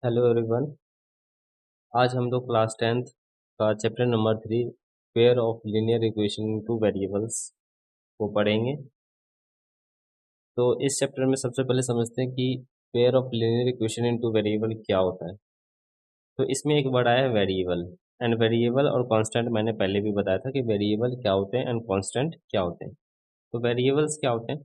Hello everyone. आज हम लोग क्लास 10th का chapter number 3 pair of linear equation in two variables को पढ़ेंगे। तो इस चैप्टर में सबसे पहले समझते हैं कि pair of linear equation in two variable क्या होता है। तो इसमें एक वर्ड आया है वेरिएबल। एंड वेरिएबल और कांस्टेंट मैंने पहले भी बताया था कि वेरिएबल क्या होते हैं एंड कांस्टेंट क्या होते हैं। तो वेरिएबल्स क्या होते हैं?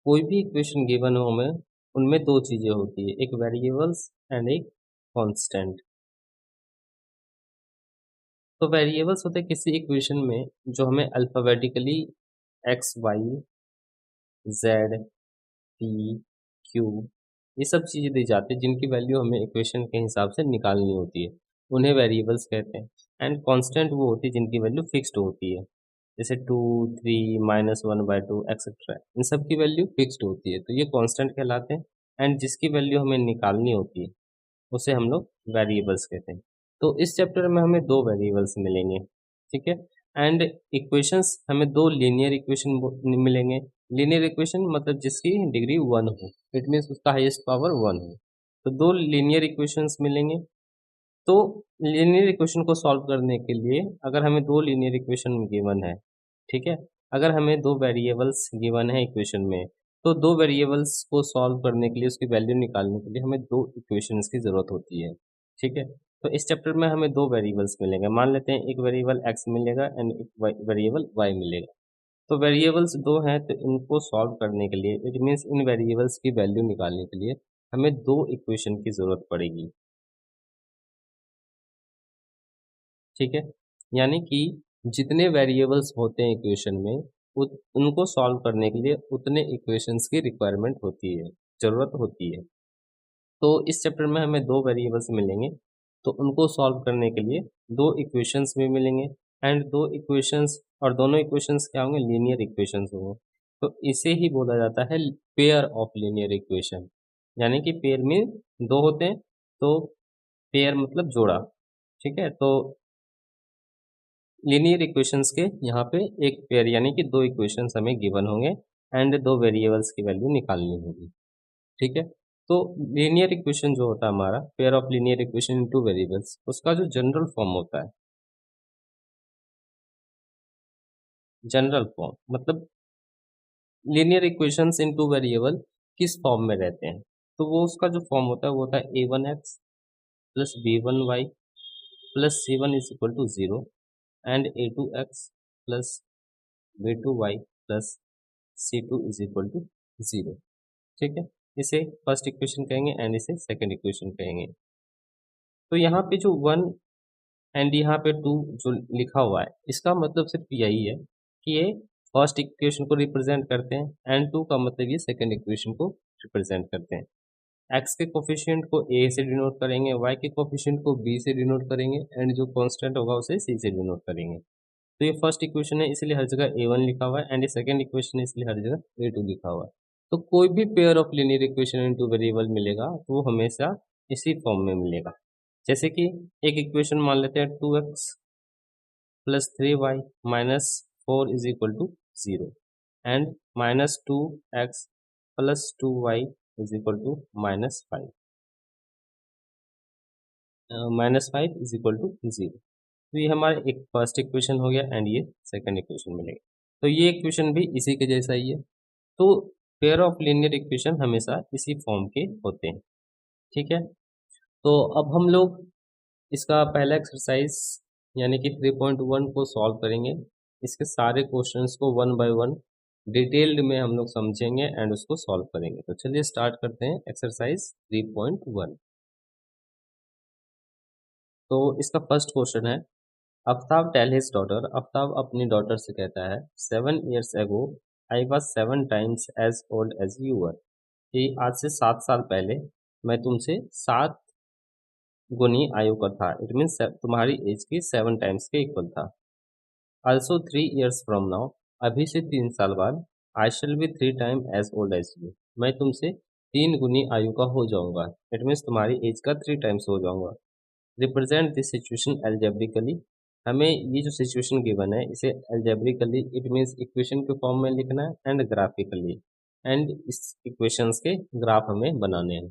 कोई भी इक्वेशन गिवन हो हमें, उनमें दो चीजें होती है, एक वेरिएबल्स एंड एक कांस्टेंट। तो वेरिएबल्स होते हैं किसी इक्वेशन में जो हमें alphabetically x y z p q ये सब चीज़ें दी जाती है, जिनकी वैल्यू हमें इक्वेशन के हिसाब से निकालनी होती है, उन्हें वेरिएबल्स कहते हैं। एंड कांस्टेंट वो होती है जिनकी वैल्यू फिक्स्ड होती है, जैसे 2 3 -1/2 एक्सेट्रा, इन सब की वैल्यू फिक्स्ड होती है, तो ये कांस्टेंट कहलाते हैं। एंड जिसकी वैल्यू हमें निकालनी होती है उसे हम लोग वेरिएबल्स कहते हैं। तो इस चैप्टर में हमें दो वेरिएबल्स मिलेंगे, ठीक है। एंड इक्वेशंस हमें दो लीनियर इक्वेशन मिलेंगे। लीनियर इक्वेशन मतलब जिसकी डिग्री 1 हो, इट मीन्स उसका हाईएस्ट पावर 1 हो। तो दो लीनियर इक्वेशंस मिलेंगे। तो लीनियर इक्वेशन को सॉल्व करने के लिए अगर हमें दो लीनियर इक्वेशन गिवन है, ठीक है, अगर हमें दो वेरिएबल्स गिवन है इक्वेशन में, तो दो वेरिएबल्स को सॉल्व करने के लिए, उसकी वैल्यू निकालने के लिए हमें दो इक्वेशंस की ज़रूरत होती है, ठीक है। तो इस चैप्टर में हमें दो वेरिएबल्स मिलेंगे। मान लेते हैं एक वेरिएबल एक्स मिलेगा एंड एक वेरिएबल वाई मिलेगा। तो वेरिएबल्स दो हैं, तो इनको सॉल्व करने के लिए, इट मीन्स इन वेरिएबल्स की वैल्यू निकालने के लिए हमें दो इक्वेशन की ज़रूरत पड़ेगी, ठीक है। यानी कि जितने वेरिएबल्स होते हैं इक्वेशन में, उनको सॉल्व करने के लिए उतने इक्वेशंस की रिक्वायरमेंट होती है, ज़रूरत होती है। तो इस चैप्टर में हमें दो वेरिएबल्स मिलेंगे, तो उनको सॉल्व करने के लिए दो इक्वेशंस भी मिलेंगे। एंड दो इक्वेशंस, और दोनों इक्वेशंस क्या होंगे? लीनियर इक्वेशंस होंगे। तो इसे ही बोला जाता है पेयर ऑफ लीनियर इक्वेशन। यानी कि पेयर में दो होते हैं, तो पेयर मतलब जोड़ा, ठीक है। तो लीनियर इक्वेशंस के यहाँ पे एक पेयर यानी कि दो इक्वेशंस हमें गिवन होंगे एंड दो वेरिएबल्स की वैल्यू निकालनी होगी, ठीक है। तो लीनियर इक्वेशन जो होता है हमारा, pair of linear equation in two variables, उसका जो जनरल फॉर्म होता है, जनरल फॉर्म मतलब लीनियर इक्वेशंस इन टू वेरिएबल किस फॉर्म में रहते हैं, तो वो उसका जो फॉर्म होता है वो होता है a1x plus b1y plus c1 is equal to 0 and a2x plus b2y plus c2 is equal to 0, ठीक है। इसे फर्स्ट इक्वेशन कहेंगे एंड इसे सेकंड इक्वेशन कहेंगे। तो यहाँ पे जो वन एंड यहाँ पे टू जो लिखा हुआ है, इसका मतलब सिर्फ यही है कि ये फर्स्ट इक्वेशन को रिप्रेजेंट करते हैं एंड टू का मतलब ये सेकंड इक्वेशन को रिप्रेजेंट करते हैं। एक्स के कोफिशिएंट को ए से डिनोट करेंगे, वाई के कोफिशिएंट को बी से डिनोट करेंगे एंड जो कांस्टेंट होगा उसे सी से डिनोट करेंगे। तो ये फर्स्ट इक्वेशन है, इसलिए हर जगह A1 लिखा हुआ है, एंड ये सेकंड इक्वेशन है, इसलिए हर जगह A2 लिखा हुआ है। तो कोई भी pair of linear equation into variable मिलेगा तो वो हमेशा इसी फॉर्म में मिलेगा। जैसे कि एक इक्वेशन मान लेते हैं 2x plus 3y minus 4 is equal to 0 and minus 2x plus 2y is equal to -5, -5 is equal to 0। तो ये हमारा एक फर्स्ट इक्वेशन हो गया एंड ये सेकंड इक्वेशन मिलेगा। तो ये इक्वेशन भी इसी के जैसा ही है। तो पेयर ऑफ लीनियर इक्वेशन हमेशा इसी फॉर्म के होते हैं, ठीक है। तो अब हम लोग इसका पहला एक्सरसाइज यानी कि 3.1 को सॉल्व करेंगे। इसके सारे क्वेश्चंस को वन बाय वन डिटेल्ड में हम लोग समझेंगे एंड उसको सॉल्व करेंगे। तो चलिए स्टार्ट करते हैं एक्सरसाइज 3.1। तो इसका फर्स्ट क्वेश्चन है, Aftab tell his daughter, Aftab अपनी डॉटर से कहता है, 7 years ago I was 7 times as old as you were, कि आज से 7 साल पहले मैं तुमसे 7 गुनी आयु का था। इट मीन्स तुम्हारी एज की 7 times के इक्वल था। ऑल्सो 3 years फ्रॉम नाउ, अभी से 3 साल बाद, I shall be 3 times as old as you, मैं तुमसे 3 गुनी आयु का हो जाऊंगा। इट मीन्स तुम्हारी एज का 3 times हो जाऊंगा। रिप्रेजेंट दिस सिचुएशन एल्जेब्रिकली, हमें ये जो सिचुएशन गिवन है इसे एल्जेब्रिकली, इट मीन्स इक्वेशन के फॉर्म में लिखना है एंड ग्राफिकली, एंड इस इक्वेशंस के ग्राफ हमें बनाने हैं।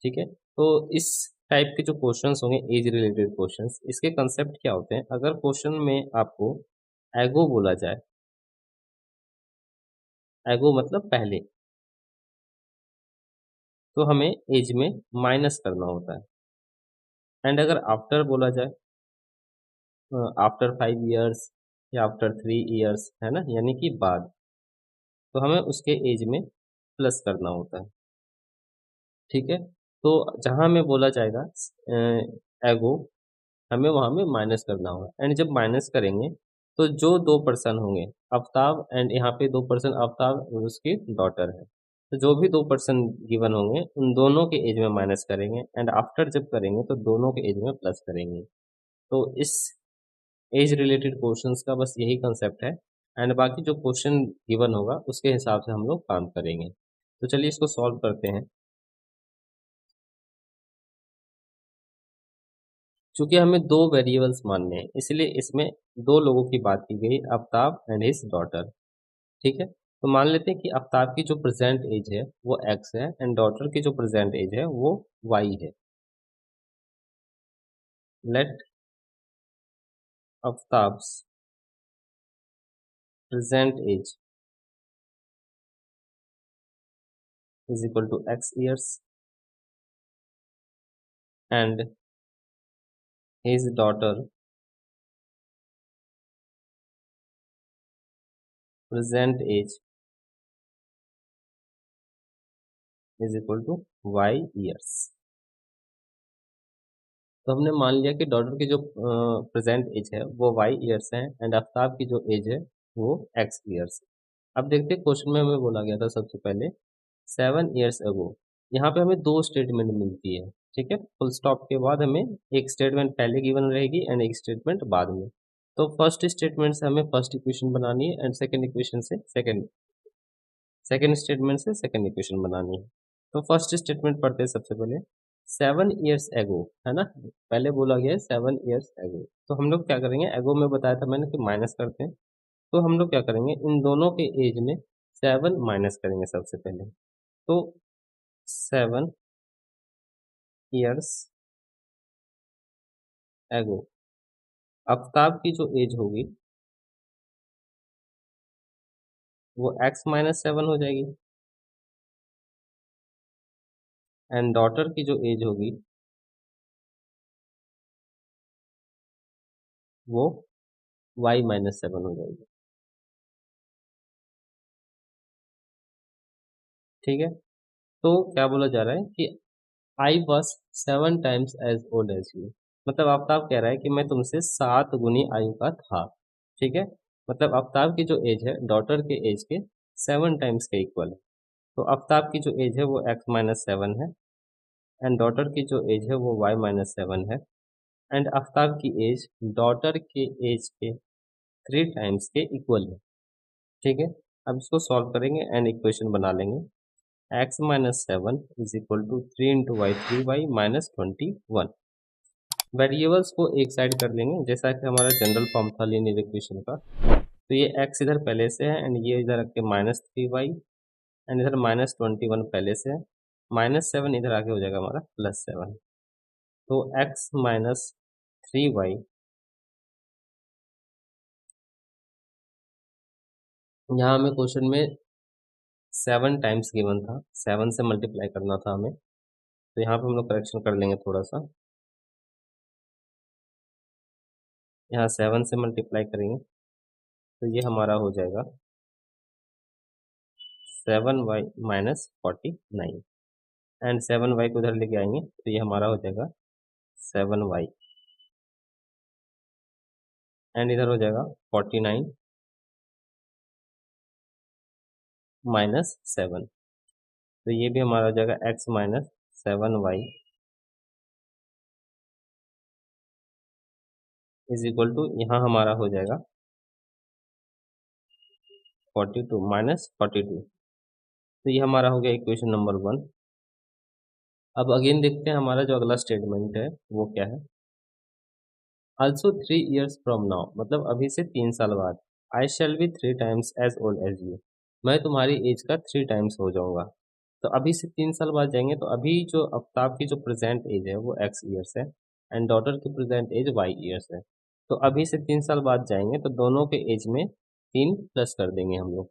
ठीक है, तो इस टाइप के जो क्वेश्चंस होंगे एज रिलेटेड क्वेश्चंस, इसके कंसेप्ट क्या होते हैं? अगर क्वेश्चन में आपको एगो बोला जाए, एगो मतलब पहले, तो हमें एज में माइनस करना होता है। एंड अगर आफ्टर बोला जाए, आफ्टर 5 इयर्स या आफ्टर 3 इयर्स, है ना, यानी कि बाद, तो हमें उसके एज में प्लस करना होता है। ठीक है, तो जहां में बोला जाएगा एगो, हमें वहां में माइनस करना होगा। एंड जब माइनस करेंगे तो जो 2 पर्सन होंगे, आफ्ताब, एंड यहाँ पे 2 पर्सन आफ्ताब और उसकी डॉटर है, तो जो भी 2 पर्सन गिवन होंगे उन दोनों के एज में माइनस करेंगे। एंड आफ्टर जब करेंगे तो दोनों के एज में प्लस करेंगे। तो इस एज रिलेटेड क्वेश्चंस का बस यही कंसेप्ट है। एंड बाकी जो क्वेश्चन गिवन होगा उसके हिसाब से हम लोग काम करेंगे। तो चलिए इसको सॉल्व करते हैं। चूंकि हमें दो वेरिएबल्स मानने हैं, इसलिए इसमें दो लोगों की बात की गई, आफ्ताब एंड हिज डॉटर। ठीक है, तो मान लेते हैं कि आफ्ताब की जो प्रेजेंट एज है वो एक्स है, एंड डॉटर की जो प्रेजेंट एज है वो वाई है। Let Aftab's present age is equal to x years and his daughter present age is equal to y years। तो हमने मान लिया कि डॉटर की जो प्रेजेंट एज है वो y years है, एंड आफ्ताब की जो एज है वो x years। अब देखते हैं क्वेश्चन में हमें बोला गया था सबसे पहले 7 years ago। यहाँ पे हमें दो स्टेटमेंट मिलती है। ठीक है, फुल स्टॉप के बाद हमें एक स्टेटमेंट पहले गिवन रहेगी एंड एक स्टेटमेंट बाद में। तो फर्स्ट स्टेटमेंट से हमें फर्स्ट इक्वेशन बनानी है, एंड सेकंड इक्वेशन से सेकंड स्टेटमेंट से सेकंड इक्वेशन बनानी है। तो फर्स्ट स्टेटमेंट पढ़ते हैं सबसे पहले। 7 years ago, है ना, पहले बोला गया है 7 years ago। तो हम लोग क्या करेंगे, एगो में बताया था मैंने कि माइनस करते हैं। तो हम लोग क्या करेंगे, इन दोनों के एज में 7 माइनस करेंगे सबसे पहले। तो 7 years एगो, आफ्ताब की जो एज होगी वो x-7 हो जाएगी, एंड डॉटर की जो एज होगी वो y-7 हो जाएगी। ठीक है, तो क्या बोला जा रहा है कि I was 7 times as old as you. मतलब आफ्ताब कह रहा है कि मैं तुमसे 7 गुनी आयु का था। ठीक है, मतलब आफ्ताब की जो एज है डॉटर के एज के 7 टाइम्स के इक्वल है। तो आफ्ताब की जो एज है वो x-7 है, एंड डॉटर की जो एज है वो y-7 है। एंड आफ्ताब की एज डॉटर के एज के 3 टाइम्स के इक्वल है। ठीक है, अब इसको सॉल्व करेंगे एंड इक्वेशन बना लेंगे। x-7 is equal to 3 × y, 3y-21। Variables को एक साइड कर लेंगे, जैसा कि हमारा जनरल फॉर्म था लीनियर इक्वेशन का। तो ये x इधर पहले से है, एंड ये इधर रख के -3y, एंड इधर -21 पहले से है, -7 इधर आगे हो जाएगा हमारा +7। तो x-3y, यहाँ हमें क्वेश्चन में 7 टाइम्स गिवन था, 7 से मल्टीप्लाई करना था हमें। तो यहाँ पे हम लोग करेक्शन कर लेंगे थोड़ा सा। यहाँ 7 से मल्टीप्लाई करेंगे तो ये हमारा हो जाएगा 7y-49, एंड 7y को उधर लेके आएंगे तो ये हमारा हो जाएगा 7y, एंड इधर हो जाएगा 49-7। तो ये भी हमारा हो जाएगा x-7y इज इक्वल टू, यहाँ हमारा हो जाएगा 42 तो ये हमारा हो गया इक्वेशन नंबर 1। अब अगेन देखते हैं हमारा जो अगला स्टेटमेंट है वो क्या है। ऑल्सो 3 years फ्रॉम नाउ, मतलब अभी से 3 साल बाद, I shall be 3 times as old as you. मैं तुम्हारी एज का 3 टाइम्स हो जाऊंगा। तो अभी से 3 साल बाद जाएंगे तो अभी जो आफ्ताब की जो प्रेजेंट एज है वो एक्स ईयर्स है एंड डॉटर की प्रेजेंट एज वाई ईयर्स है। तो अभी से 3 साल बाद जाएंगे तो दोनों के एज में 3 प्लस कर देंगे हम लोग।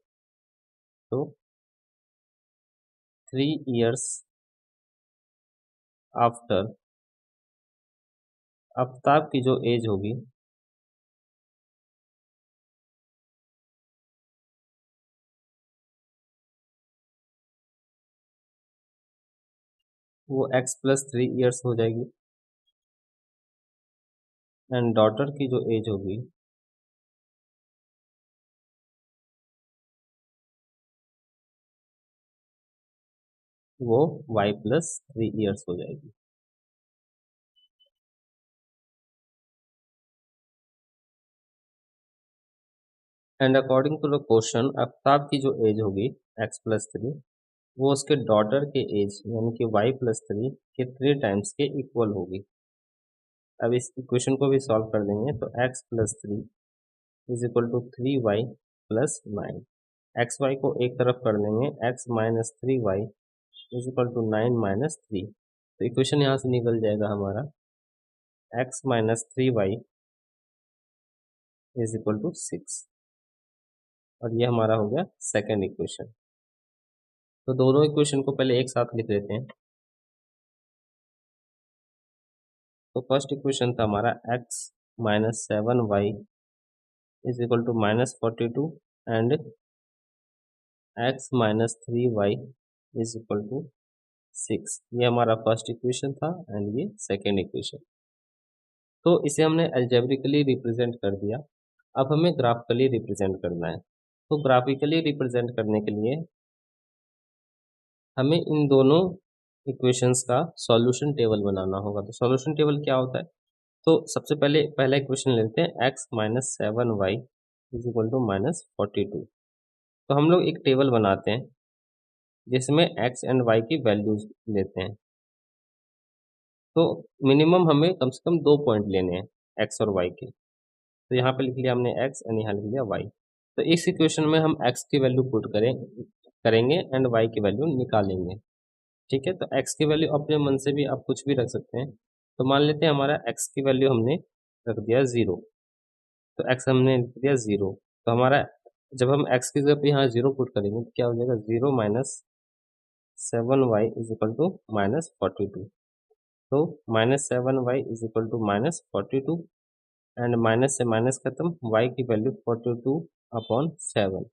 तो 3 years आफ्टर आफ्ताब की जो एज होगी वो x + 3 years हो जाएगी एंड डॉटर की जो एज होगी वो y + 3 years हो जाएगी। And according to the question Aftab की जो एज होगी x + 3 वो उसके डॉटर के एज यानी कि y + 3 के 3 टाइम्स के इक्वल होगी। अब इस इक्वेशन को भी सॉल्व कर देंगे तो x + 3 = 3y + 9। एक्स वाई को एक तरफ कर देंगे x - 3y = 9 - 3। तो इक्वेशन यहाँ से निकल जाएगा हमारा x - 3y = 6 और ये हमारा हो गया सेकेंड इक्वेशन। तो दोनों इक्वेशन को पहले एक साथ लिख लेते हैं। तो फर्स्ट इक्वेशन था हमारा x - 7y = -42 and x - 3y = 6। ये हमारा फर्स्ट इक्वेशन था एंड ये सेकेंड इक्वेशन। तो इसे हमने अलजेब्रिकली रिप्रेजेंट कर दिया। अब हमें ग्राफिकली रिप्रेजेंट करना है। तो ग्राफिकली रिप्रेजेंट करने के लिए हमें इन दोनों इक्वेशंस का सॉल्यूशन टेबल बनाना होगा। तो सॉल्यूशन टेबल क्या होता है? तो सबसे पहले पहला इक्वेशन लेते हैं x - 7y = -42। तो हम लोग एक टेबल बनाते हैं जिसमें x एंड y की वैल्यूज लेते हैं। तो मिनिमम हमें कम से कम 2 पॉइंट लेने हैं x और y के। तो यहाँ पे लिख लिया हमने x एंड यहाँ लिख लिया y। तो इस इक्वेशन में हम x की वैल्यू पुट करेंगे एंड y की वैल्यू निकालेंगे। ठीक है, तो x की वैल्यू अपने मन से भी आप कुछ भी रख सकते हैं। तो मान लेते हैं हमारा x की वैल्यू हमने रख दिया 0। तो x हमने लिख दिया 0। तो हमारा जब हम x की जगह पे यहाँ 0 पुट करेंगे तो क्या हो जाएगा 0 - 7y = -42। तो -7y = -42 एंड माइनस से माइनस खत्म y की वैल्यू 42/7।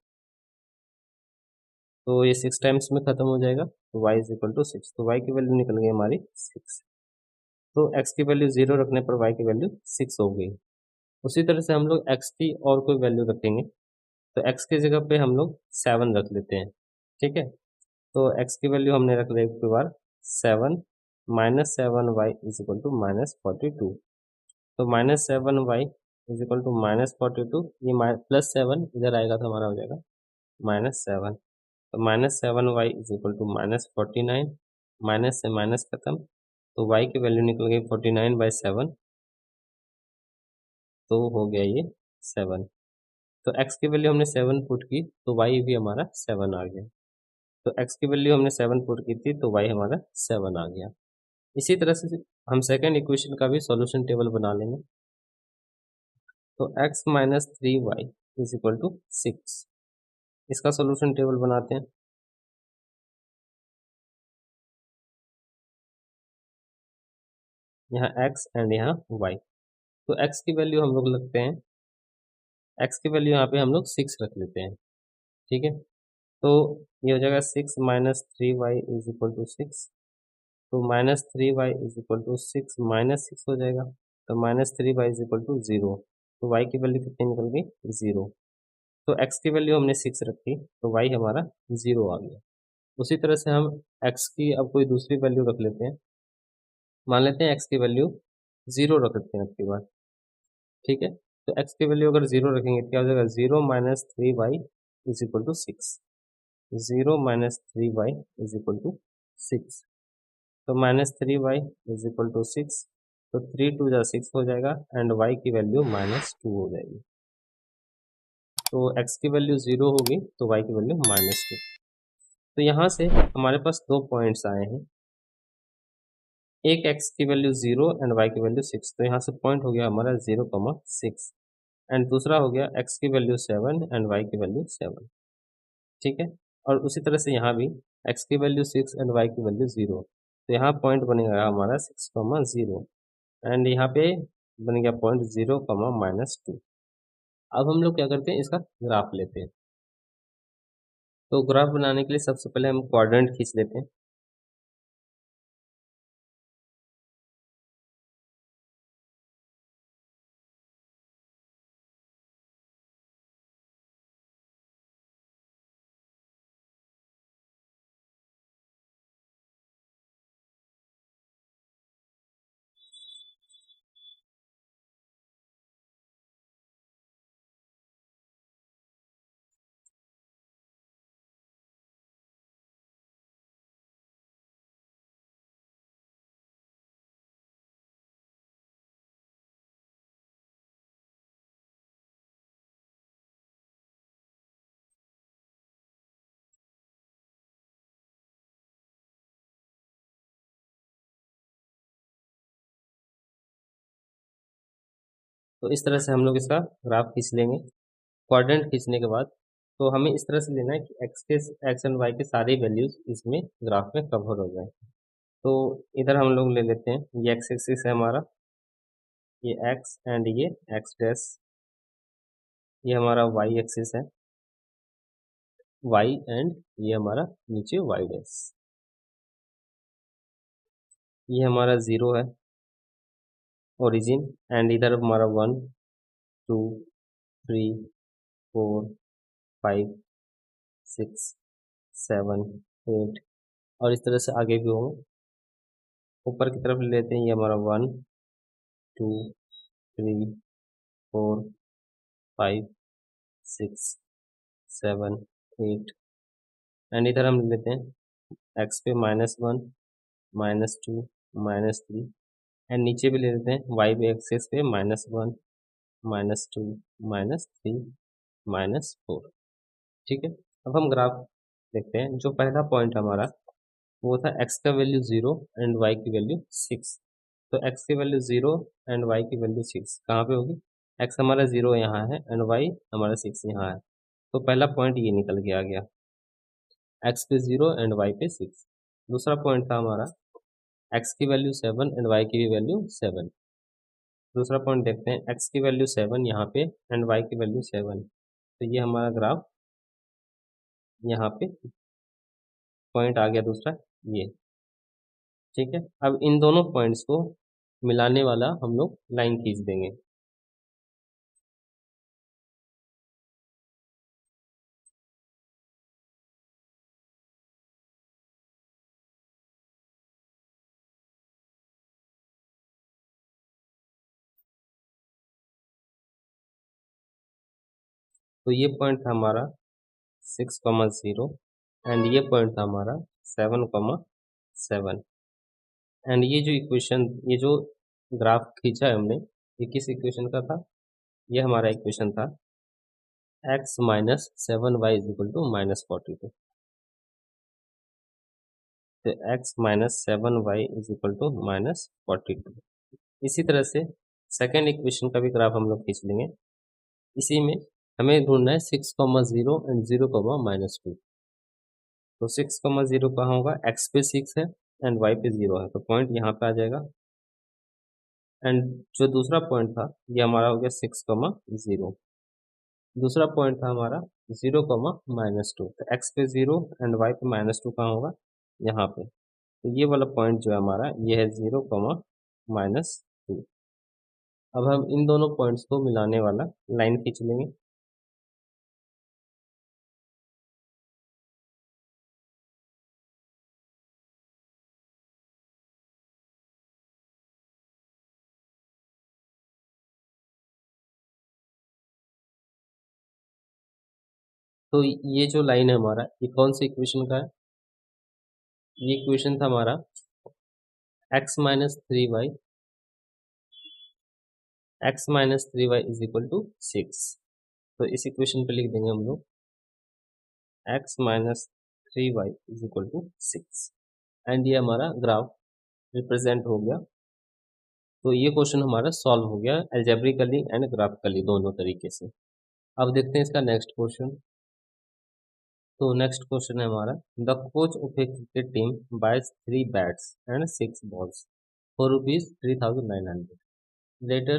तो ये 6 टाइम्स में खत्म हो जाएगा तो y = 6। तो y की वैल्यू निकल गई हमारी 6। तो x की वैल्यू 0 रखने पर y की वैल्यू 6 हो गई। उसी तरह से हम लोग x की और कोई वैल्यू रखेंगे तो x की जगह पे हम लोग 7 रख लेते हैं। ठीक है, तो x की वैल्यू हमने रख ली एक बार 7 -7y = -42। तो -7y = -42 ये +7 इधर आएगा तो हमारा हो जाएगा -7। तो -7y = -49 माइनस से माइनस खत्म तो y की वैल्यू निकल गई 49/7। तो हो गया ये 7। तो x की वैल्यू हमने 7 पुट की तो y भी हमारा 7 आ गया। तो x की वैल्यू हमने 7 पुट की थी तो y हमारा 7 आ गया। इसी तरह से हम सेकेंड इक्वेशन का भी सॉल्यूशन टेबल बना लेंगे। तो x - 3y = 6 इसका सॉल्यूशन टेबल बनाते हैं। यहाँ x एंड यहाँ y। तो x की वैल्यू हम लोग लगते हैं x की वैल्यू यहाँ पे हम लोग 6 रख लेते हैं। ठीक है, तो ये हो जाएगा 6 - 3y = 6। तो -3y = 6 -6 हो जाएगा। तो -3y = 0। तो y की वैल्यू कितनी निकल गई 0। तो x की वैल्यू हमने 6 रखी तो y हमारा 0 आ गया। उसी तरह से हम x की अब कोई दूसरी वैल्यू रख लेते हैं। मान लेते हैं x की वैल्यू 0 रख लेते हैं अब की बार। ठीक है, तो x की वैल्यू अगर 0 रखेंगे तो क्या हो जाएगा 0 - 3y = 6। 0 - 3y = 6। तो -3y = 6। तो 3 2 जा 6 हो जाएगा एंड y की वैल्यू -2 हो जाएगी। तो x की वैल्यू 0 होगी तो y की वैल्यू -2। तो यहाँ से हमारे पास दो पॉइंट्स आए हैं, एक x की वैल्यू 0 एंड y की वैल्यू 6। तो यहाँ से पॉइंट हो गया हमारा 0,6 एंड दूसरा हो गया x की वैल्यू 7 एंड y की वैल्यू 7। ठीक है, और उसी तरह से यहाँ भी x की वैल्यू 6 एंड y की वैल्यू 0। तो यहाँ पॉइंट बनेगा हमारा 6,0 एंड यहाँ पे बन गया पॉइंट 0,-2। अब हम लोग क्या करते हैं, इसका ग्राफ लेते हैं। तो ग्राफ बनाने के लिए सबसे पहले हम क्वाड्रेंट खींच लेते हैं। तो इस तरह से हम लोग इसका ग्राफ खींच लेंगे। क्वाड्रेंट खींचने के बाद तो हमें इस तरह से लेना है कि एक्स एंड वाई के सारी वैल्यूज इसमें ग्राफ में कवर हो जाए। तो इधर हम लोग ले लेते हैं, ये एक्स एक्सिस है हमारा, ये एक्स एंड ये एक्स डैश, ये हमारा वाई एक्सिस है, वाई एंड ये हमारा नीचे वाई डैश, ये हमारा 0 है ओरिजिन एंड इधर हमारा 1 2 3 4 5 6 7 8 और इस तरह से आगे भी होंगे। ऊपर की तरफ ले लेते हैं, ये हमारा 1 2 3 4 5 6 7 8 एंड इधर हम ले लेते हैं एक्स पे -1 -2 -3 एंड नीचे भी ले लेते हैं वाई पे एक्सेस पे -1 -2 -3 -4। ठीक है, अब हम ग्राफ देखते हैं। जो पहला पॉइंट हमारा वो था एक्स का वैल्यू 0 एंड वाई की वैल्यू 6। तो एक्स की वैल्यू 0 एंड वाई की वैल्यू 6 कहाँ पे होगी, एक्स हमारा 0 यहाँ है एंड वाई हमारा 6 यहाँ है। तो पहला पॉइंट ये निकल के आ गया, एक्स पे 0 एंड वाई पे 6। दूसरा पॉइंट था हमारा एक्स की वैल्यू 7 एंड वाई की भी वैल्यू 7। दूसरा पॉइंट देखते हैं, एक्स की वैल्यू 7 यहाँ पे एंड वाई की वैल्यू 7। तो ये हमारा ग्राफ यहाँ पे पॉइंट आ गया दूसरा ये। ठीक है, अब इन दोनों पॉइंट्स को मिलाने वाला हम लोग लाइन खींच देंगे। तो ये पॉइंट था हमारा 6,0 एंड ये पॉइंट था हमारा 7,7 एंड ये जो इक्वेशन, ये जो ग्राफ खींचा है हमने, ये किस इक्वेशन का था, ये हमारा इक्वेशन था x -7y = -42। तो x -7y = -42। इसी तरह से सेकेंड इक्वेशन का भी ग्राफ हम लोग खींच लेंगे। इसी में हमें ढूंढना है 6,0 एंड 0,-2। तो 6,0 कहाँ होगा, x पे 6 है एंड y पे 0 है, तो पॉइंट यहाँ पे आ जाएगा। एंड जो दूसरा पॉइंट था ये हमारा हो गया 6,0। दूसरा पॉइंट था हमारा 0,-2। तो x पे 0 एंड y पे -2 कहाँ होगा, यहाँ पे। तो ये वाला पॉइंट जो है हमारा ये है 0,-2। अब हम इन दोनों पॉइंट्स को मिलाने वाला लाइन खींच लेंगे। तो ये जो लाइन है हमारा, ये कौन सी इक्वेशन का है, ये इक्वेशन था हमारा x -3y = 6। तो इस इक्वेशन पे लिख देंगे हम लोग x minus 3y is equal to 6 and ये हमारा ग्राफ रिप्रेजेंट हो गया। तो ये क्वेश्चन हमारा सॉल्व हो गया एल्जेब्रिकली एंड ग्राफिकली दोनों तरीके से। अब देखते हैं इसका नेक्स्ट क्वेश्चन। तो नेक्स्ट क्वेश्चन है हमारा, the coach of a cricket team buys 3 bats and 6 balls for ₹3,900. Later,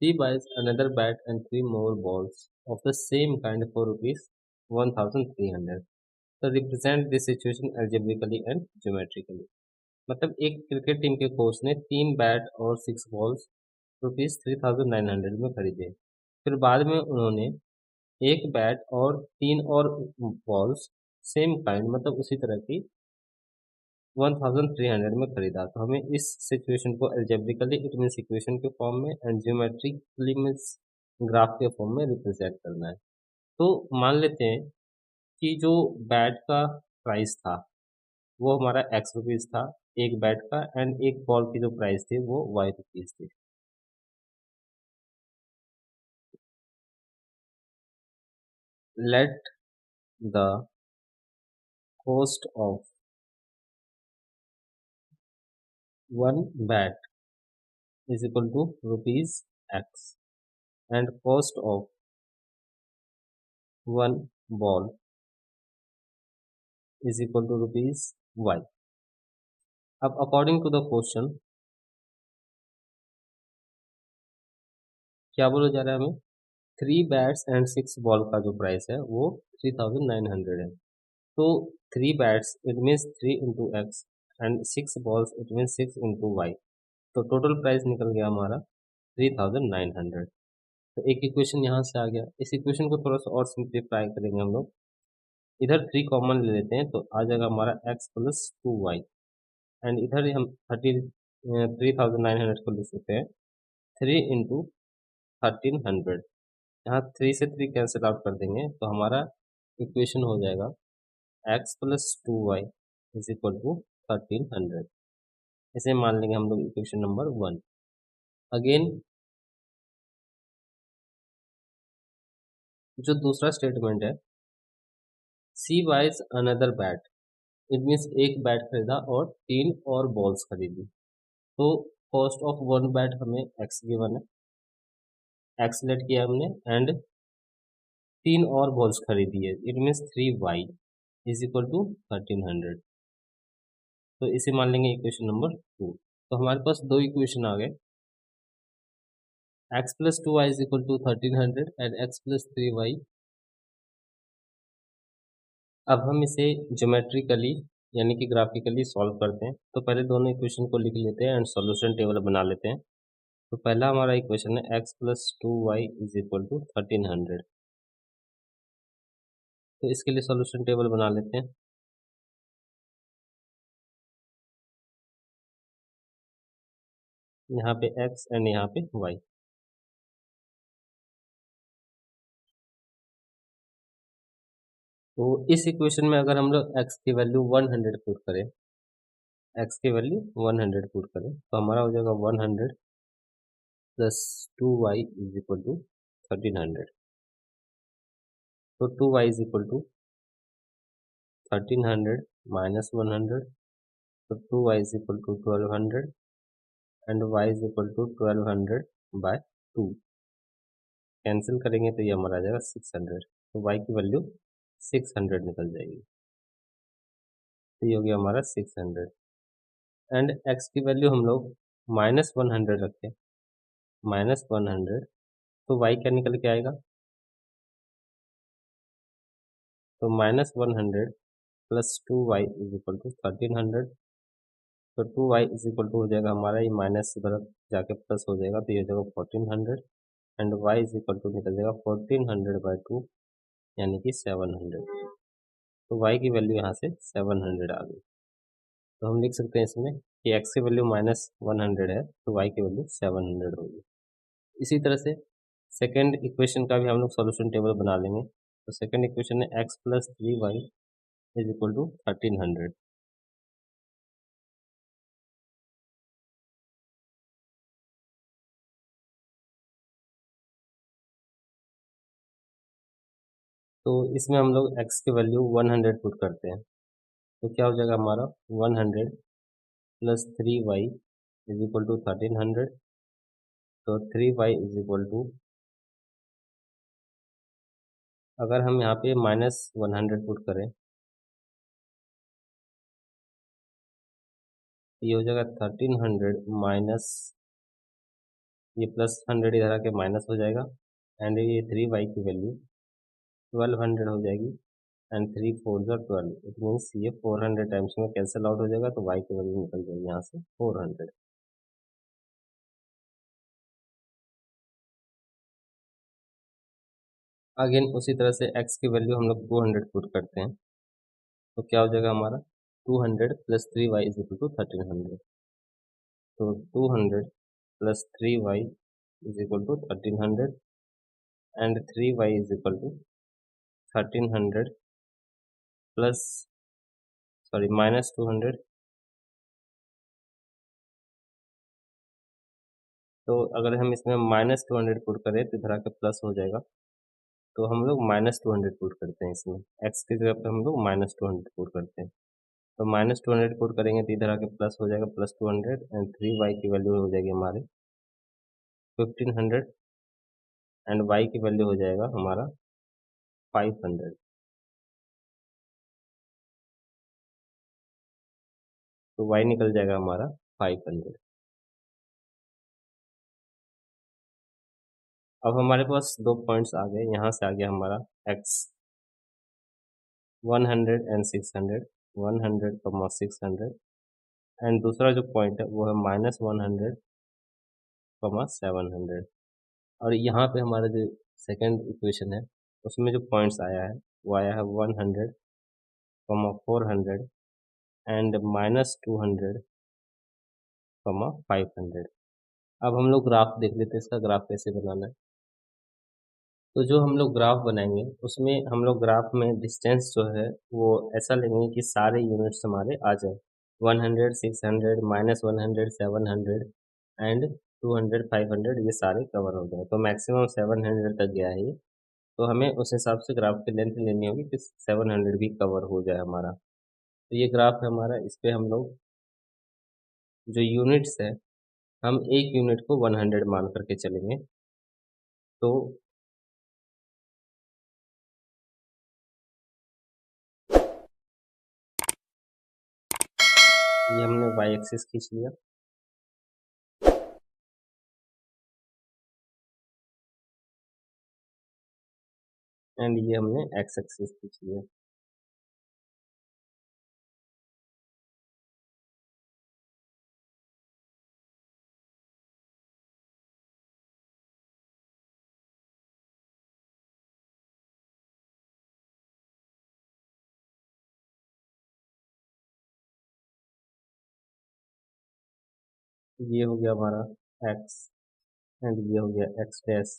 he buys another bat and 3 more balls of the same kind for ₹1,300. So represent this situation algebraically and geometrically. मतलब एक cricket team के coach ने 3 bat और 6 balls ₹3,900 में खरीदे। फिर बाद में उन्होंने एक बैट और 3 और बॉल्स सेम काइंड मतलब उसी तरह की 1300 में खरीदा। तो हमें इस सिचुएशन को एल्जेब्रिकली इट मीन्स इक्वेशन के फॉर्म में एंड ज्योमेट्रिकली मीन्स ग्राफ के फॉर्म में रिप्रेजेंट करना है। तो मान लेते हैं कि जो बैट का प्राइस था वो हमारा एक्स रुपीज़ था एक बैट का, एंड एक बॉल की जो प्राइस थी वो वाई रुपीज़ थी। Let the cost of one bat is equal to rupees x and cost of one ball is equal to rupees y. अब अकॉर्डिंग टू द क्वेश्चन क्या बोला जा रहा है हमें, 3 बैट्स एंड 6 बॉल का जो प्राइस है वो 3,900 है। तो 3 bats it means 3 into x and 6 balls it means 6 into y. तो टोटल प्राइस निकल गया हमारा 3,900। तो एक इक्वेशन यहाँ से आ गया। इस इक्वेशन को थोड़ा सा और सिंप्लीफाई करेंगे हम लोग। इधर 3 कॉमन ले लेते हैं तो आ जाएगा हमारा x प्लस 2y एंड इधर हम 3,900 को लिख सकते हैं 3 इंटू 1,300। यहाँ 3 से 3 कैंसिल आउट कर देंगे तो हमारा इक्वेशन हो जाएगा x plus 2y is equal to 1,300। इसे मान लेंगे हम लोग इक्वेशन नंबर 1। अगेन जो दूसरा स्टेटमेंट है, she buys another bat, it means एक बैट खरीदा और 3 और बॉल्स खरीदी। तो कॉस्ट ऑफ वन बैट हमें एक्स गिवन है, एक्स लेट किया हमने एंड 3 और बॉल्स खरीदी है it means 3y is equal to 1,300। तो इसे मान लेंगे इक्वेशन नंबर 2। तो हमारे पास दो इक्वेशन आ गए, x plus 2y is equal to 1,300 and x plus 3y। अब हम इसे ज्योमेट्रिकली यानी कि ग्राफिकली सॉल्व करते हैं। तो पहले दोनों इक्वेशन को लिख लेते हैं एंड सॉल्यूशन टेबल बना लेते हैं। तो पहला हमारा इक्वेशन है x plus 2y is equal to 1,300। तो इसके लिए सॉल्यूशन टेबल बना लेते हैं। यहाँ पे x एंड यहाँ पे y। तो इस इक्वेशन में अगर हम लोग x की वैल्यू 100 पुट करें, x की वैल्यू 100 पुट करें तो हमारा हो जाएगा 100 plus 2y is equal to 1,300। तो 2y is equal to 1,300 minus 100, तो 2y is equal to 1,200 and y is equal to 1,200 by 2। Cancel करेंगे तो ये हमारा आ जाएगा 600। तो y की वैल्यू 600 निकल जाएगी। तो ये हो गया हमारा 600 एंड x की वैल्यू हम लोग -100 रखें, -100। तो y क्या निकल के आएगा, तो -100 plus 2y is equal to 1,300। तो 2y इज इक्वल टू हो जाएगा हमारा ये माइनस इधर जाके प्लस हो जाएगा तो ये हो जाएगा 1,400 and y is equal to निकल जाएगा 1,400 बाई 2 यानी कि 700। तो y की वैल्यू यहाँ से 700 आ गई। तो हम लिख सकते हैं इसमें कि x की वैल्यू -100 है तो y की वैल्यू 700 होगी। इसी तरह से सेकेंड इक्वेशन का भी हम लोग सॉल्यूशन टेबल बना लेंगे। तो सेकेंड इक्वेशन है x plus 3y is equal to 1,300। तो इसमें हम लोग x की वैल्यू 100 पुट करते हैं, तो क्या हो जाएगा हमारा 100 plus 3y is equal to 1300। तो 3y इज इक्वल टू, अगर हम यहाँ पे -100 पुट करें तो ये हो जाएगा 1300 माइनस, ये प्लस 100 इधर आके माइनस हो जाएगा, एंड ये 3y की वैल्यू 1200 हो जाएगी, एंड 3 4 जो 12, इट मीन्स ये 400 टाइम्स में कैंसिल आउट हो जाएगा, तो y की वैल्यू निकल जाएगी यहाँ से 400। अगेन उसी तरह से x की वैल्यू हम लोग 200 पुट करते हैं, तो क्या हो जाएगा हमारा 200 plus 3y is equal to 1300। तो 200 plus 3y is equal to 1300, and 3y is equal to 1300 plus, sorry, -200। तो अगर हम इसमें -200 पुट करें तो इधर आके प्लस हो जाएगा, तो हम लोग -200 पुट करते हैं इसमें, x की जगह पे हम लोग -200 पुट करते हैं। तो -200 पुट करेंगे तो इधर आके प्लस हो जाएगा, +200, एंड 3y की वैल्यू हो जाएगी हमारी 1500, एंड y की वैल्यू हो जाएगा हमारा 500। तो y निकल जाएगा हमारा 500। अब हमारे पास दो पॉइंट्स आ गए, यहाँ से आ गया हमारा x 100 एंड 600, 100, 600, एंड दूसरा जो पॉइंट है वो है -100, 700। और यहाँ पे हमारा जो सेकंड इक्वेशन है उसमें जो पॉइंट्स आया है वो आया है 100, 400, एंड -200, 500। अब हम लोग ग्राफ देख लेते हैं, इसका ग्राफ कैसे बनाना है। तो जो हम लोग ग्राफ बनाएंगे उसमें हम लोग ग्राफ में डिस्टेंस जो है वो ऐसा लेंगे कि सारे यूनिट्स हमारे आ जाए, 100, 600, -100, 700, एंड 200, 500, ये सारे कवर हो जाए। तो मैक्सिमम 700 तक गया है ये, तो हमें उस हिसाब से ग्राफ की लेंथ लेनी होगी कि 700 भी कवर हो जाए हमारा। तो ये ग्राफ है हमारा, इस पे हम लोग जो यूनिट्स है, हम एक यूनिट को 100 मान करके चलेंगे। तो ये हमने y एक्सिस खींच लिया, एंड ये हमने x एक्सिस खींच लिया। ये हो गया हमारा x, एंड ये हो गया x डैश,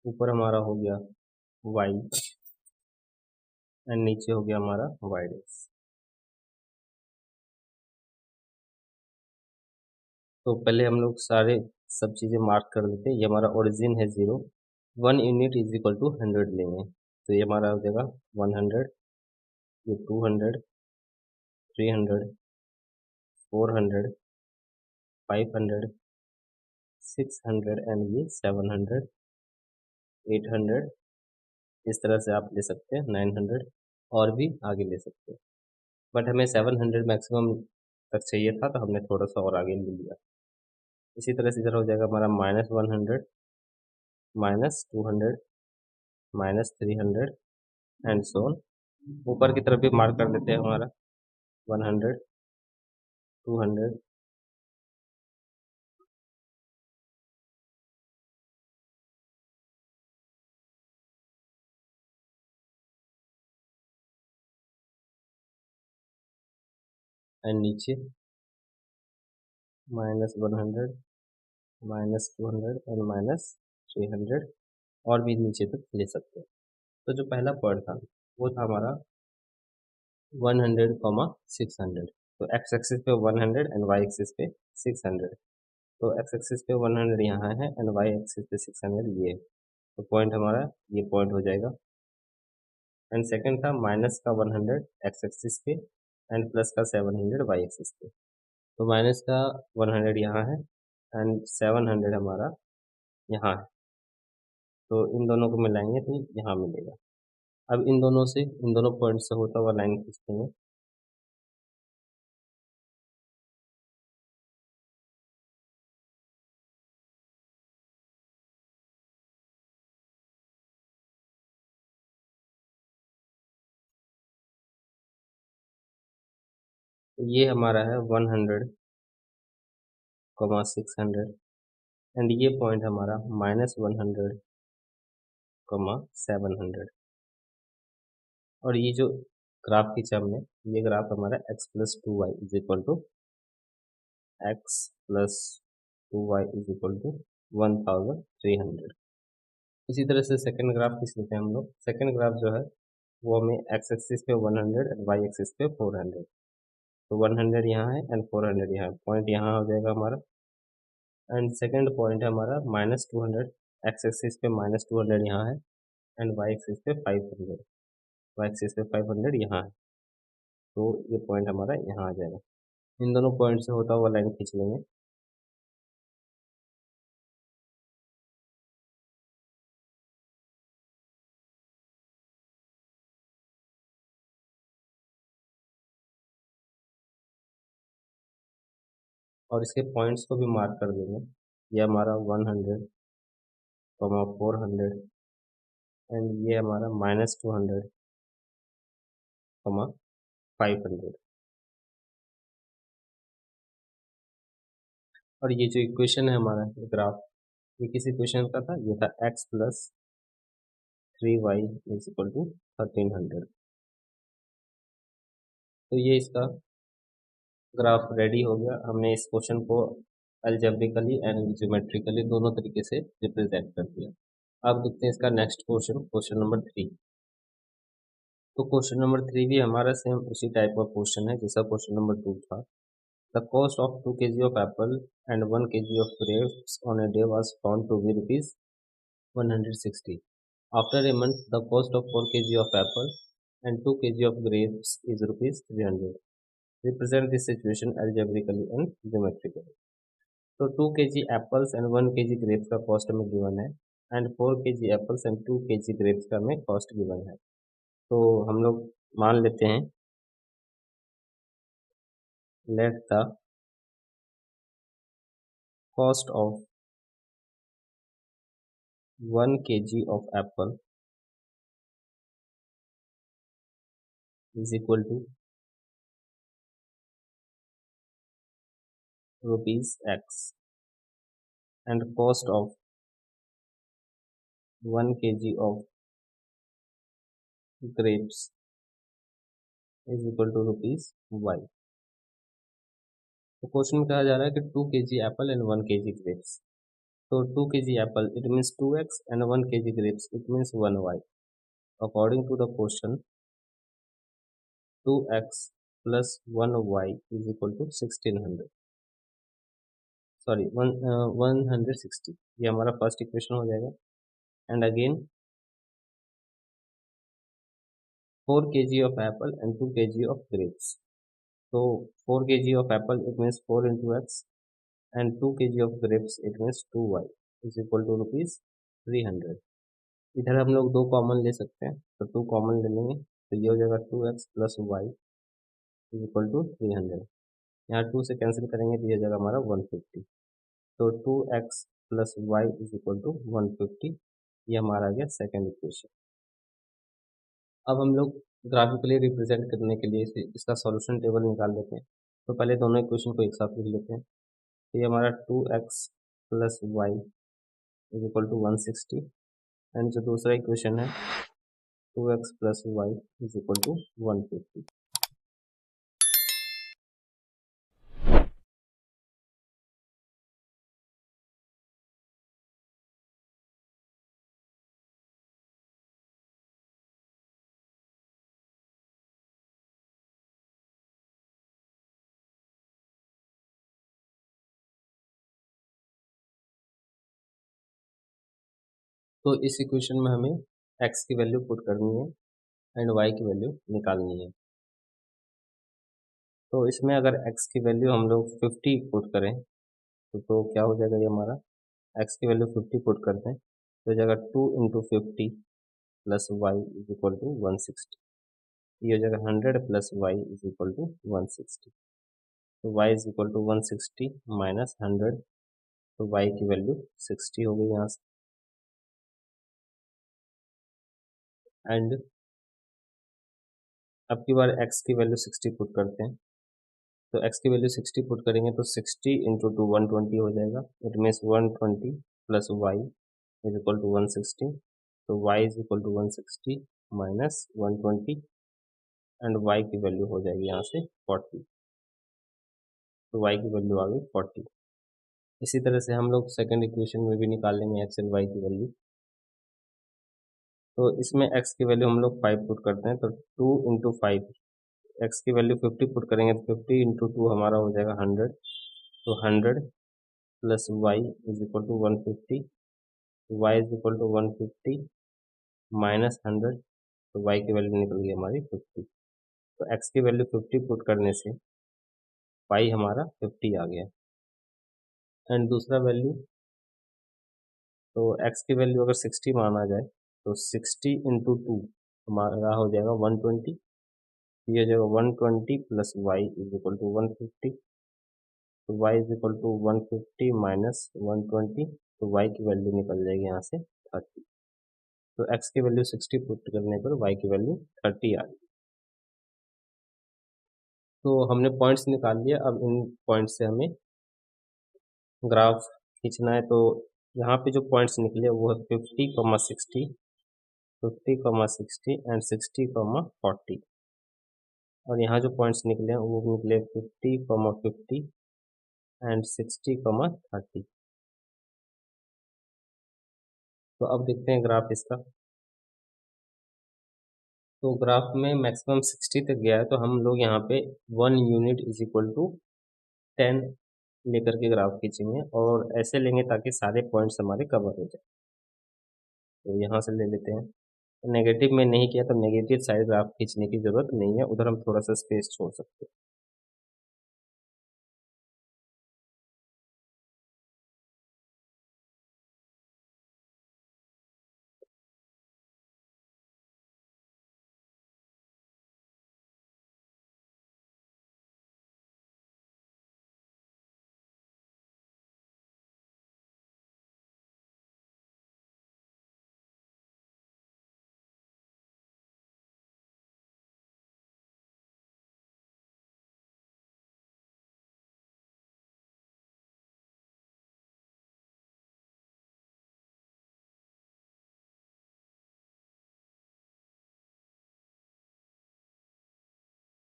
ऊपर हमारा हो गया y, एंड नीचे हो गया हमारा y डैश। तो पहले हम लोग सारे सब चीज़ें मार्क कर देते हैं। ये हमारा ओरिजिन है 0, 1 यूनिट इज इक्वल टू 100 लेंगे, तो ये हमारा हो जाएगा 100, ये 200, 300, 400, 500, 600, एंड ये 700, 800, इस तरह से आप ले सकते हैं 900, और भी आगे ले सकते हैं, बट हमें 700 मैक्सिमम तक चाहिए था तो हमने थोड़ा सा और आगे ले लिया। इसी तरह से इधर हो जाएगा हमारा -100, -200, -300, एंड सो ऑन। ऊपर की तरफ भी मार्क कर देते हैं हमारा 100, 200, एंड नीचे -100, -200, एंड -300, और भी नीचे तक ले सकते हैं। तो जो पहला पॉइंट था वो था हमारा 100, 600। तो x एक्सिस पे 100 एंड y एक्सिस पे 600। तो x एक्सिस पे 100 यहाँ है एंड y एक्सिस पे 600 ये है। तो पॉइंट हमारा ये पॉइंट हो जाएगा। एंड सेकंड था माइनस का 100 एक्स एक्सिस पे एंड प्लस का 700 वाई एक्सिस पे। तो माइनस का 100 यहाँ है एंड 700 हमारा यहाँ है, तो इन दोनों को मिलाएंगे तो यहाँ मिलेगा। अब इन दोनों से, इन दोनों पॉइंट से होता हुआ लाइन खींचते हैं। तो ये हमारा है 100,600 एंड ये पॉइंट हमारा -100,700। और ये जो ग्राफ खींचा हमने, ये ग्राफ हमारा x+2y is equal to x+2y is equal to 1300। इसी तरह से सेकंड ग्राफ खींच लेते हैं हम लोग। सेकंड ग्राफ जो है वो हमें एक्स एक्सिस पे 100 एंड वाई एक्सिस पे 400। तो 100 यहाँ है एंड 400 यहाँ है, पॉइंट यहाँ हो जाएगा हमारा। एंड सेकंड पॉइंट है हमारा -200, एक्स एक्सिस पे -200 यहाँ है एंड वाई एक्सिस पे 500, वाई एक्सिस पे 500 यहाँ है। तो ये पॉइंट हमारा यहाँ आ जाएगा। इन दोनों पॉइंट से होता हुआ लाइन खींच लेंगे। और इसके पॉइंट्स को भी मार्क कर देंगे। ये हमारा 100, 400 एंड ये हमारा -200, 500। और ये जो इक्वेशन है हमारा ग्राफ, ये किस इक्वेशन का था? ये था x+3y इज इक्वल टू 1300। तो ये इसका ग्राफ रेडी हो गया। हमने इस क्वेश्चन को अलजेब्रिकली एंड ज्योमेट्रिकली दोनों तरीके से रिप्रेजेंट कर दिया। अब देखते हैं इसका नेक्स्ट क्वेश्चन, क्वेश्चन नंबर 3। तो क्वेश्चन नंबर 3 भी हमारा सेम उसी टाइप का क्वेश्चन है जैसा क्वेश्चन नंबर 2 था। The cost of 2 kg of apple and 1 kg of grapes on a day was found to be rupees 160. After a month, the cost of 4 kg of apple and 2 kg of grapes is rupees 300. Represent this situation algebraically and geometrically. तो 2 kg apples and 1 kg grapes का cost हमें given है and 4 kg apples and 2 kg grapes का हमें cost given है। तो हम लोग मान लेते हैं, let the cost of 1 kg of apple is equal to rupees x and cost of 1 kg of grapes is equal to rupees y। तो क्वेश्चन में कहा जा रहा है कि 2 kg apple and 1 kg grapes. तो 2 kg apple it means 2x and 1 kg grapes it means 1y। According to the question 2x plus 1y is equal to 1600, sorry 160। ये हमारा फर्स्ट इक्वेशन हो जाएगा। And again 4 kg of apple and 2 kg of grapes। तो 4 kg of apple it means 4 into x and 2 kg of grapes it means 2y is equal to rupees 300। इधर हम लोग दो common ले सकते हैं, तो 2 कॉमन ले लेंगे तो ये हो जाएगा 2x plus y is equal to 300। यहाँ 2 से कैंसिल करेंगे तो ये हो जाएगा हमारा 150। तो 2x plus y is equal to 150। ये हमारा आ गया सेकेंड इक्वेशन। अब हम लोग ग्राफिकली रिप्रेजेंट करने के लिए इसका सॉल्यूशन टेबल निकाल लेते हैं। तो पहले दोनों इक्वेशन को एक साथ लिख लेते हैं। तो ये हमारा 2x plus y is equal to 160 and जो दूसरा इक्वेशन है 2x plus y is equal to 150। तो इस इक्वेशन में हमें x की वैल्यू पुट करनी है एंड y की वैल्यू निकालनी है। तो इसमें अगर x की वैल्यू हम लोग 50 पुट करें तो क्या हो जाएगा, ये हमारा x की वैल्यू 50 पुट करते हैं तो हो जाएगा 2 into 50 plus y is equal to 160। ये हो जाएगा 100 plus y is equal to 160। तो y is equal to 160 minus 100, तो y की वैल्यू 60 हो गई यहाँ से। एंड अब की बार x की वैल्यू 60 पुट करते हैं, तो x की वैल्यू 60 पुट करेंगे तो 60 इंटू टू 120 हो जाएगा। It means 120 plus y is equal to 160। तो y is equal to 160 minus 120 and y की वैल्यू हो जाएगी यहाँ से 40। तो y की वैल्यू आ गई 40। इसी तरह से हम लोग सेकंड इक्वेशन में भी निकाल लेंगे x एंड y की वैल्यू। तो इसमें x की वैल्यू हम लोग 5 पुट करते हैं, तो 2 इंटू 5, x की वैल्यू 50 पुट करेंगे तो 50 इंटू 2 हमारा हो जाएगा 100। तो 100 plus y is equal to 150, y is equal to 150 minus 100, तो वाई की वैल्यू निकल गई हमारी 50। तो एक्स की वैल्यू 50 पुट करने से वाई हमारा 50 आ गया। एंड दूसरा वैल्यू, तो एक्स की वैल्यू अगर 60 माना जाए तो 60 इंटू 2 हमारा हो जाएगा 120। ये हो जाएगा 120 plus y is equal to 150। तो y is equal to 150 minus 120, तो वाई की वैल्यू निकल जाएगी यहाँ से 30। तो x की वैल्यू 60 पुट करने पर y की वैल्यू 30 आ गई। तो हमने पॉइंट्स निकाल लिया, अब इन पॉइंट्स से हमें ग्राफ खींचना है। तो यहाँ पे जो पॉइंट्स निकले वो है 50, 60 एंड 60, 40। और यहाँ जो पॉइंट्स निकले हैं वो निकले 50, एंड 60, 30। तो अब देखते हैं ग्राफ इसका। तो ग्राफ में मैक्सिमम 60 तक गया है, तो हम लोग यहाँ पे 1 यूनिट इज इक्वल टू 10 लेकर के ग्राफ खींचेंगे, और ऐसे लेंगे ताकि सारे पॉइंट्स हमारे कवर हो जाए। तो यहाँ से ले लेते हैं। नेगेटिव में नहीं किया तो नेगेटिव साइड ग्राफ खींचने की जरूरत नहीं है, उधर हम थोड़ा सा स्पेस छोड़ सकते हैं।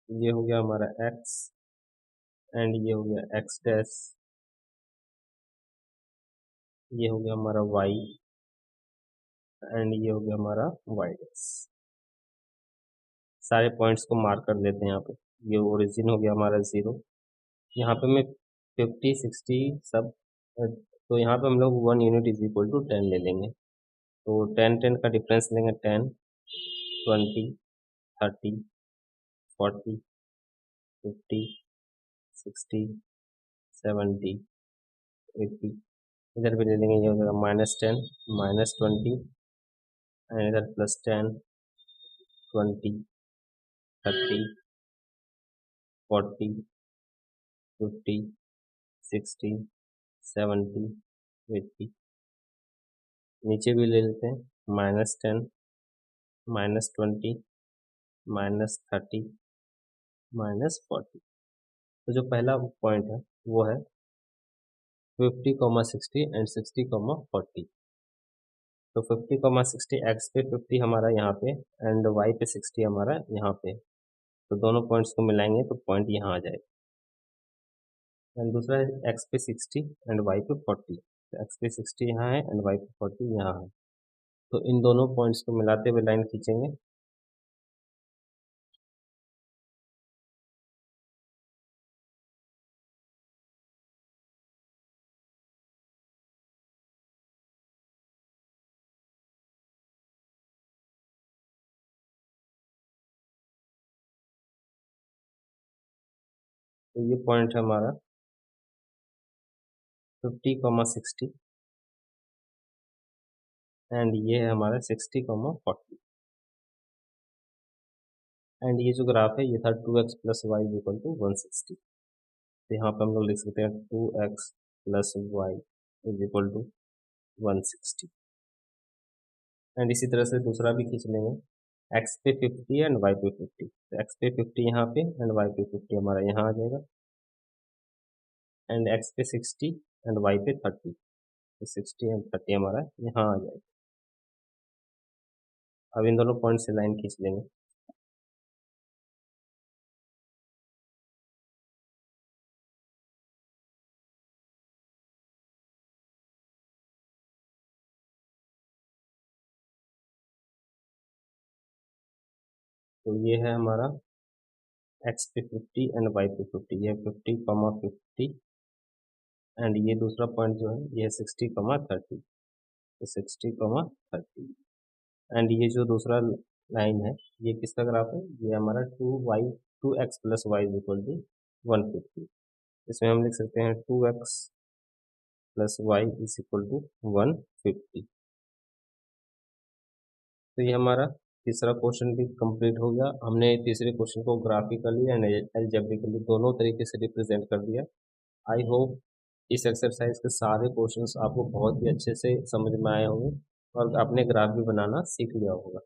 ये हो गया हमारा x, एंड ये हो गया x डैश, ये हो गया हमारा y, एंड ये हो गया हमारा y डैश। सारे पॉइंट्स को मार्क कर लेते हैं यहाँ पे। ये ओरिजिन हो गया हमारा 0। यहाँ पे मैं 50, 60 सब, तो यहाँ पे हम लोग 1 यूनिट इज इक्वल टू 10 ले लेंगे। तो 10 का डिफरेंस लेंगे, 10, 20, 30, 40, 50, 60, 70, 80। इधर भी ले लेंगे, ये हो जाएगा -10, -20, एंड इधर +10, 20, 30, 40, 50, 60, 70, 80। नीचे भी ले लेते हैं, -10, -20, -30, -40। तो जो पहला पॉइंट है वो है 50, 60 एंड 60, 40। तो 50, 60 एक्स पे 50 हमारा यहाँ पे एंड वाई पे 60 हमारा यहाँ पे। तो दोनों पॉइंट्स को मिलाएंगे तो पॉइंट यहाँ आ जाएगा। एंड दूसरा है एक्स पे 60 एंड वाई पे 40। तो एक्स पे 60 यहाँ है एंड वाई पे 40 यहाँ है। तो इन दोनों पॉइंट्स को मिलाते हुए लाइन खींचेंगे। तो ये पॉइंट है हमारा 50, 60 एंड ये है हमारा 60, 40 एंड ये जो ग्राफ है ये था 2x + y = 160। तो यहाँ पे हम लोग लिख सकते हैं 2x + y = 160 एंड इसी तरह से दूसरा भी खींच लेंगे x पे 50 एंड y पे 50। तो x पे 50 यहाँ पे एंड y पे 50 हमारा यहाँ आ जाएगा एंड x पे 60 एंड y पे 30। तो 60 एंड 30 हमारा यहाँ आ जाएगा। अब इन दोनों पॉइंट से लाइन खींच लेंगे। तो ये है हमारा x पे 50 एंड y पे 50, ये 50, 50 एंड ये दूसरा पॉइंट जो है ये है 60, 30। तो 60, 30 एंड ये जो दूसरा लाइन है ये किसका ग्राफ है, ये हमारा 2x + y = 150। इसमें हम लिख सकते हैं 2x + y = 150। तो ये हमारा तीसरा क्वेश्चन भी कंप्लीट हो गया। हमने तीसरे क्वेश्चन को ग्राफिकली एंड अलजेब्रिकली दोनों तरीके से रिप्रेजेंट कर दिया। आई होप इस एक्सरसाइज के सारे क्वेश्चंस आपको बहुत ही अच्छे से समझ में आए होंगे और आपने ग्राफ भी बनाना सीख लिया होगा।